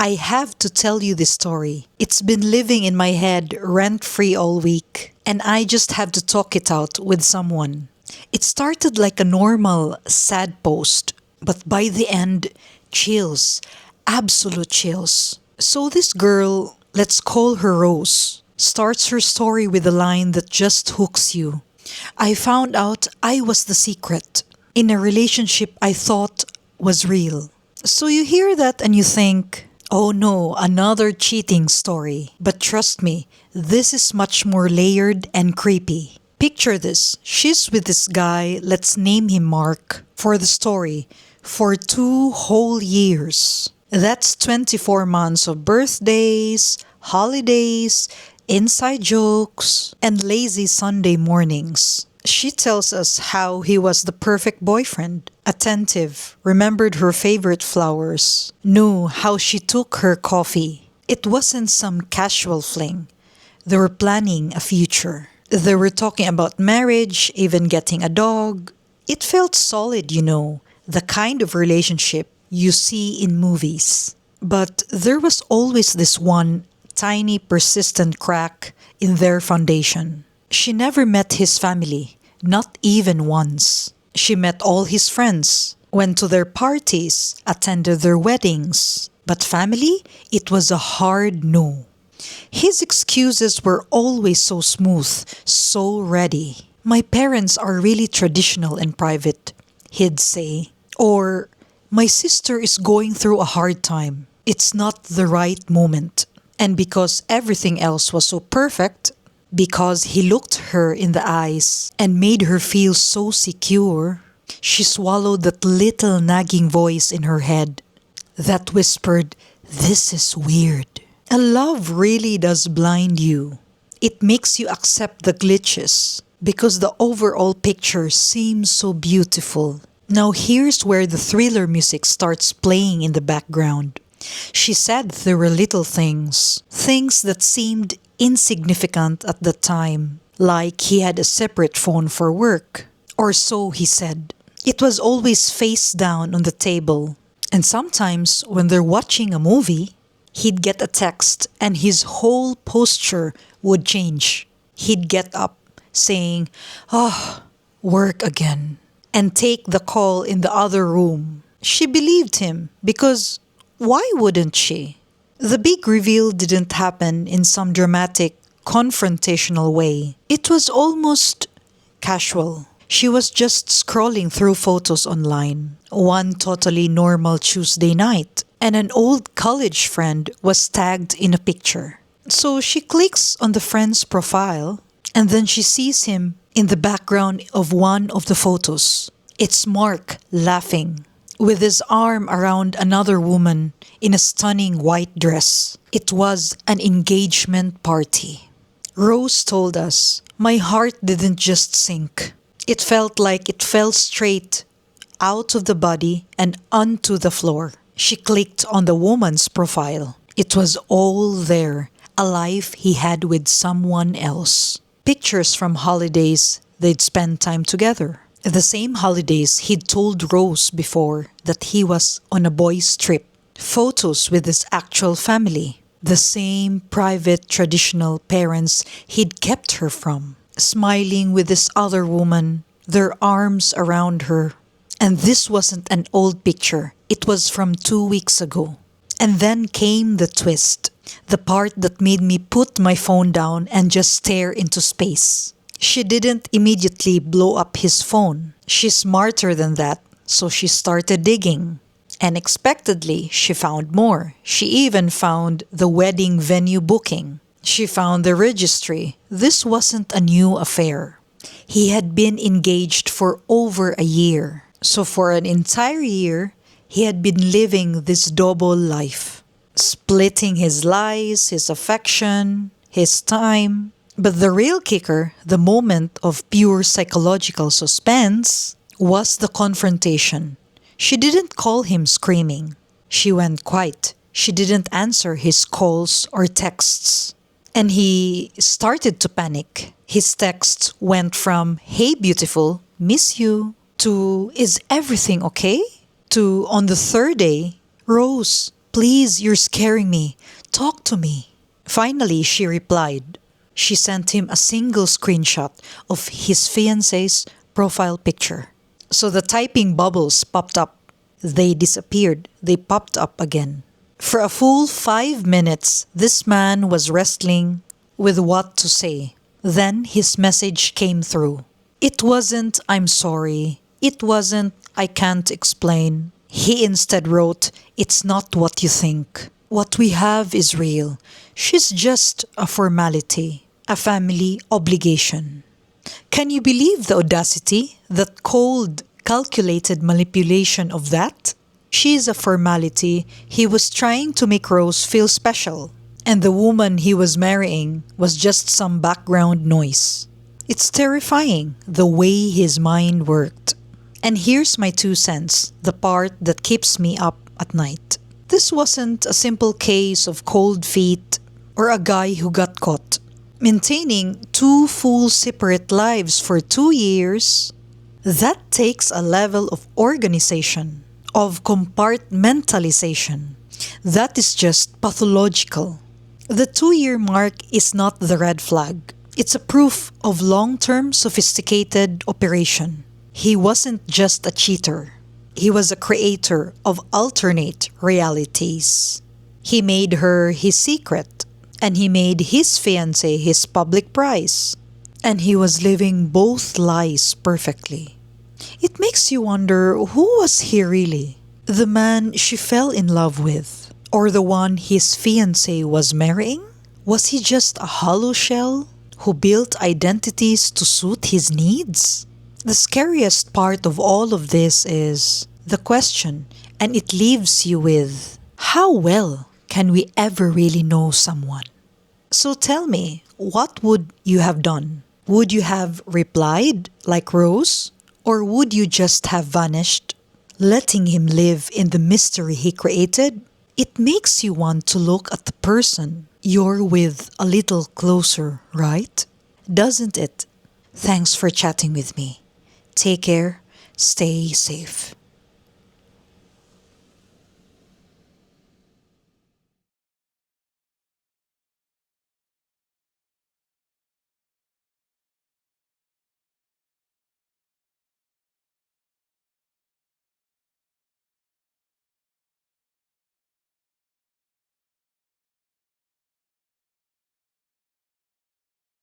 I have to tell you this story. It's been living in my head rent-free all week, and I just have to talk it out with someone. It started like a normal, sad post, but by the end, chills. Absolute chills. So this girl, let's call her Rose, starts her story with a line that just hooks you. I found out I was the secret in a relationship I thought was real. So you hear that and you think, oh no, another cheating story. But trust me, this is much more layered and creepy. Picture this. She's with this guy, let's name him Mark, for the story, for 2 whole years. That's 24 months of birthdays, holidays, inside jokes, and lazy Sunday mornings. She tells us how he was the perfect boyfriend, attentive, remembered her favorite flowers, knew how she took her coffee. It wasn't some casual fling. They were planning a future. They were talking about marriage, even getting a dog. It felt solid, the kind of relationship you see in movies. But there was always this one tiny persistent crack in their foundation. She never met his family, not even once. She met all his friends, went to their parties, attended their weddings. But family? It was a hard no. His excuses were always so smooth, so ready. My parents are really traditional and private, he'd say. Or, my sister is going through a hard time. It's not the right moment. And because everything else was so perfect, because he looked her in the eyes and made her feel so secure, she swallowed that little nagging voice in her head that whispered, "This is weird." And love really does blind you. It makes you accept the glitches because the overall picture seems so beautiful. Now here's where the thriller music starts playing in the background. She said there were little things that seemed insignificant at the time, like he had a separate phone for work. Or so he said. It was always face down on the table. And sometimes when they're watching a movie, he'd get a text and his whole posture would change. He'd get up saying, "Oh, work again," and take the call in the other room. She believed him because why wouldn't she? The big reveal didn't happen in some dramatic, confrontational way. It was almost casual. She was just scrolling through photos online, one totally normal Tuesday night, and an old college friend was tagged in a picture. So she clicks on the friend's profile, and then she sees him in the background of one of the photos. It's Mark laughing, with his arm around another woman in a stunning white dress. It was an engagement party. Rose told us, "My heart didn't just sink. It felt like it fell straight out of the body and onto the floor." She clicked on the woman's profile. It was all there, a life he had with someone else. Pictures from holidays they'd spent time together. The same holidays he'd told Rose before that he was on a boys' trip. Photos with his actual family. The same private traditional parents he'd kept her from. Smiling with this other woman, their arms around her. And this wasn't an old picture. It was from 2 weeks ago. And then came the twist. The part that made me put my phone down and just stare into space. She didn't immediately blow up his phone. She's smarter than that, so she started digging. Unexpectedly, she found more. She even found the wedding venue booking. She found the registry. This wasn't a new affair. He had been engaged for over a year. So for an entire year, he had been living this double life. Splitting his lies, his affection, his time. But the real kicker, the moment of pure psychological suspense, was the confrontation. She didn't call him screaming. She went quiet. She didn't answer his calls or texts. And he started to panic. His texts went from, "Hey beautiful, miss you," to, "Is everything okay?" to, on the third day, "Rose, Please, you're scaring me. Talk to me. Finally, she replied. She sent him a single screenshot of his fiancée's profile picture. So the typing bubbles popped up. They disappeared. They popped up again. For a full 5 minutes, this man was wrestling with what to say. Then his message came through. It wasn't, I'm sorry. It wasn't, I can't explain. He instead wrote, it's not what you think. What we have is real. She's just a formality, a family obligation. Can you believe the audacity, that cold, calculated manipulation of that? She's a formality. He was trying to make Rose feel special. And the woman he was marrying was just some background noise. It's terrifying, the way his mind worked. And here's my 2 cents, the part that keeps me up at night. This wasn't a simple case of cold feet or a guy who got caught. Maintaining 2 full separate lives for 2 years, that takes a level of organization, of compartmentalization. That is just pathological. The 2-year mark is not the red flag. It's a proof of long-term sophisticated operation. He wasn't just a cheater. He was a creator of alternate realities. He made her his secret, and he made his fiancé his public prize. And he was living both lies perfectly. It makes you wonder, who was he really? The man she fell in love with? Or the one his fiancé was marrying? Was he just a hollow shell who built identities to suit his needs? The scariest part of all of this is the question, and it leaves you with, how well can we ever really know someone? So tell me, what would you have done? Would you have replied like Rose? Or would you just have vanished, letting him live in the mystery he created? It makes you want to look at the person you're with a little closer, right? Doesn't it? Thanks for chatting with me. Take care. Stay safe.